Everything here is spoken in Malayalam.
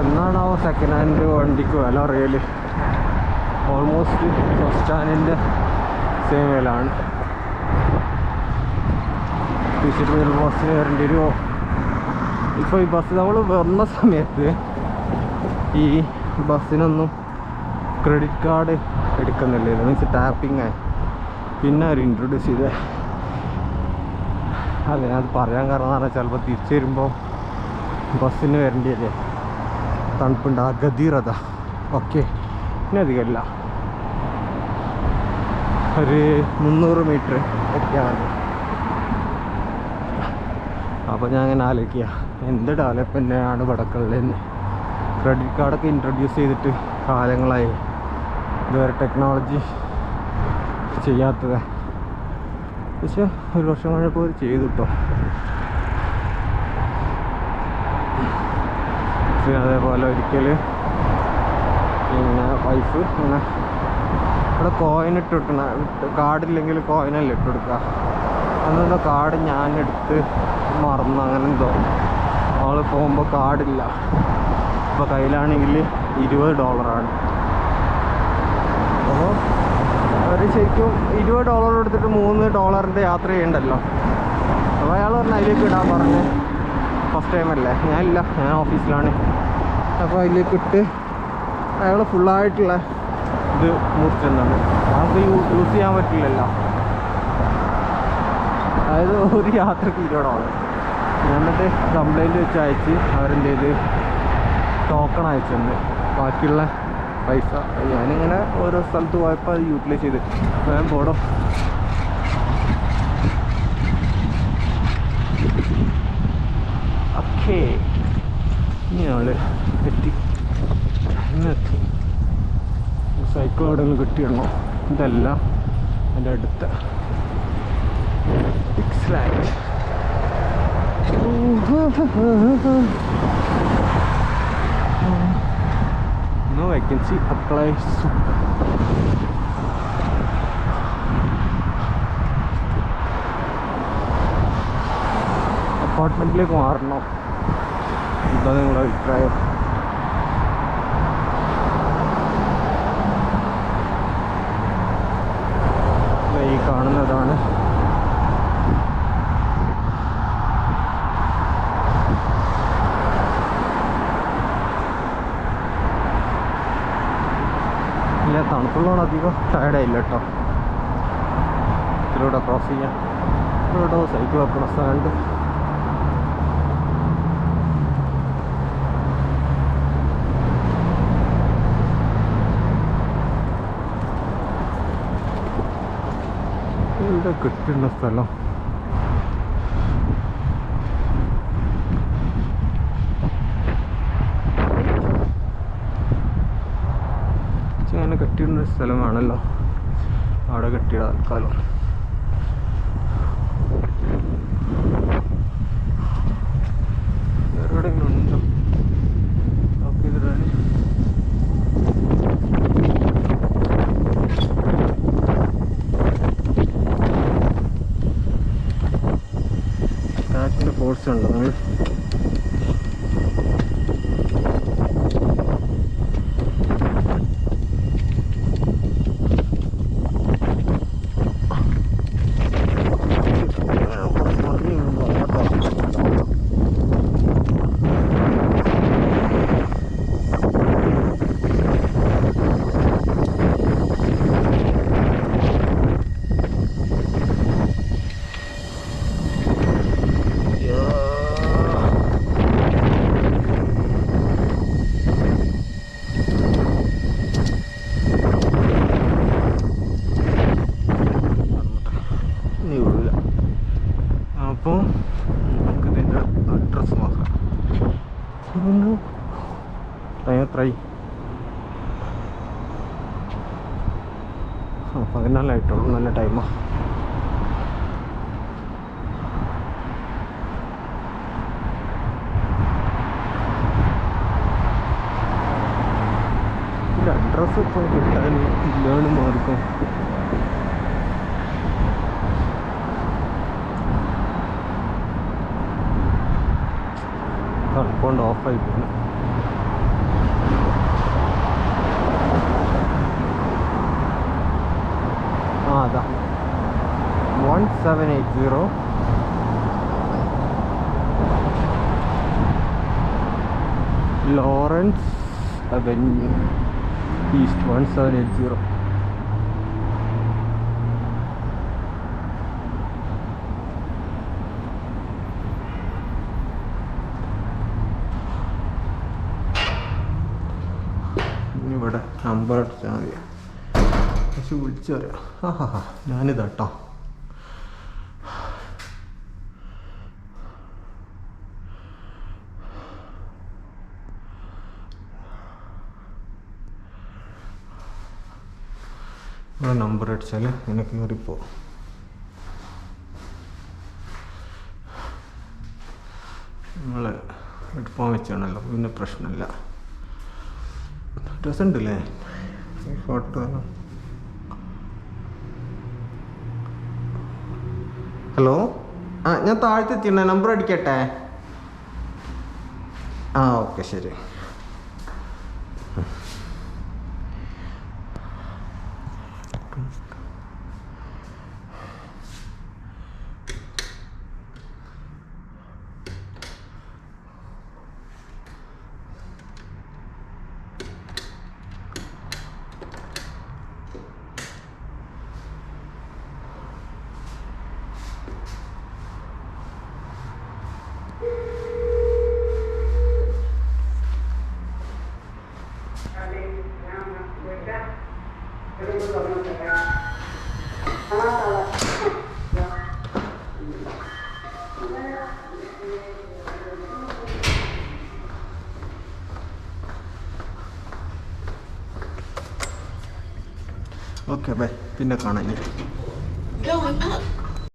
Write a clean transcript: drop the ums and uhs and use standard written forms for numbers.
എന്നാണാവോ സെക്കൻഡ് ഹാൻഡ് വണ്ടിക്ക് വില അറിയല്. ഓൾമോസ്റ്റ് ഫസ്റ്റ് ഹാൻഡിൻ്റെ സെയിം വില ആണ്. തിരിച്ചിട്ട് ബസ്സിന് വരേണ്ടി വരുമോ? ഇപ്പോൾ ഈ ബസ് നമ്മൾ വന്ന സമയത്ത് ഈ ബസ്സിനൊന്നും ക്രെഡിറ്റ് കാർഡ് എടുക്കുന്നില്ല, മീൻസ് ടാപ്പിംഗ് ആയി. പിന്നെ അവർ ഇൻട്രൊഡ്യൂസ് ചെയ്ത് അതിനകത്ത് പറയാൻ കാരണം എന്ന് പറഞ്ഞാൽ ചിലപ്പോൾ തിരിച്ചു വരുമ്പോൾ ബസ്സിന് വരേണ്ടിയല്ലേ, തണുപ്പുണ്ട്. ആ ഗതിറത ഓക്കെ. ഇനി അധികമല്ല, ഒരു 300 മീറ്റർ ഒക്കെയാണ്. അപ്പോൾ ഞാൻ അങ്ങനെ ആലോചിക്കുക, എന്ത് ഡെവലപ്മെൻ്റാണ് വടക്കുള്ളതെന്ന്. ക്രെഡിറ്റ് കാർഡൊക്കെ ഇൻട്രൊഡ്യൂസ് ചെയ്തിട്ട് കാലങ്ങളായി, ഇതുവരെ ടെക്നോളജി ചെയ്യാത്തത്. പക്ഷെ ഒരു വർഷം കഴിഞ്ഞപ്പോൾ അവർ ചെയ്തു കേട്ടോ. അതേപോലെ ഒരിക്കൽ പിന്നെ വൈഫ് ഇങ്ങനെ ഇവിടെ കോയിൻ ഇട്ട് കൊടുക്കണ, കാർഡില്ലെങ്കിൽ കോയിനല്ലേ ഇട്ട് കൊടുക്കുക. അന്നെന്തോ കാർഡ് ഞാനെടുത്ത് മറന്നു, അങ്ങനെ എന്തോ. അവൾ പോകുമ്പോൾ കാർഡില്ല. ഇപ്പോൾ കയ്യിലാണെങ്കിൽ $20. അപ്പോൾ അവർ ശരിക്കും $20 എടുത്തിട്ട് $3 യാത്ര ചെയ്യണ്ടല്ലോ. അപ്പോൾ അയാൾ പറഞ്ഞ് അതിലേക്ക് ഇടാൻ പറഞ്ഞ്. ഫസ്റ്റ് ടൈം അല്ലേ, ഞാനില്ല, ഞാൻ ഓഫീസിലാണ്. അപ്പോൾ അതിലേക്ക് ഇട്ട് അയാൾ ഫുള്ളായിട്ടുള്ള ഇത് മുറിച്ചെന്നാണ്. നമുക്ക് യൂസ് ചെയ്യാൻ പറ്റില്ലല്ലോ. അതായത് ഒരു യാത്രക്ക് $20. എന്നിട്ട് കംപ്ലൈൻറ്റ് വെച്ച് അയച്ച് അവരെന്ത് ചെയ്ത് ടോക്കൺ അയച്ചെന്ന്. ബാക്കിയുള്ള പൈസ ഞാനിങ്ങനെ ഓരോ സ്ഥലത്ത് പോയപ്പോൾ അത് യൂട്ടിലൈസ് ചെയ്ത് വേഗം പോടോ. ഓക്കേ, ഇനി ഞങ്ങൾ എത്തി. ഇന്നെത്തി. സൈക്കിൾ അവിടെ നിന്ന് കിട്ടിയിടണോ? ഇതല്ല, എൻ്റെ അടുത്ത X-Land. No vacancy, apply soon. അപ്പാർട്ട്മെൻറ്റിലേക്ക് മാറണോ? എന്താ നിങ്ങളുടെ അഭിപ്രായം? ഈ കാണുന്നതാണ് ഇല്ല. തണുപ്പുള്ളതാണ്, അധികം ടയർഡായില്ല കേട്ടോ. ഇതിലൂടെ ക്രോസ് ചെയ്യാം. ഇവിടെ സൈക്കിൾ വെക്കണ സ്ഥലമുണ്ട്. ഇവിടെ കിട്ടുന്ന സ്ഥലം അങ്ങനെ കെട്ടിയിടുന്ന സ്ഥലമാണല്ലോ. അവിടെ കെട്ടിയിട തൽക്കാലം. എവിടെയെങ്കിലും ഉണ്ടോ നോക്കി ഇതിടാൻ? കാറ്റിൻ്റെ ഫോഴ്സ് ഉണ്ടോ നമ്മൾ? അപ്പോൾ നമുക്കിതിൻ്റെ അഡ്രസ്സ് നോക്കാം. ടൈം എത്രയായി? 14 നല്ല ടൈമാണ്. ഇതിൻ്റെ അഡ്രസ്സ് ഇപ്പോൾ കിട്ടാൻ ഇല്ലാണ് മാർഗം. തണുപ്പുകൊണ്ട് ഓഫായി പോകുന്നു. അതാ 1780 ലോറൻസ് അവന്യൂ ഈസ്റ്റ് 1780. ഇവിടെ നമ്പർ അടിച്ചാൽ മതി. പക്ഷെ വിളിച്ചു പറയാം. ഞാനിതാട്ടോ. ഇവിടെ നമ്പർ അടിച്ചാൽ എനിക്ക് കയറിപ്പോ. നമ്മൾ ഹെഡ്ഫോൺ വെച്ചാണല്ലോ, പിന്നെ പ്രശ്നമില്ല. രസമുണ്ടല്ലേ ഫോട്ടോ. ഹലോ, ഞാൻ താഴത്തെത്തിണേ, നമ്പർ അടിക്കട്ടെ? ഓക്കെ ശരി. ഓക്കെ ബൈ, പിന്നെ കാണാം.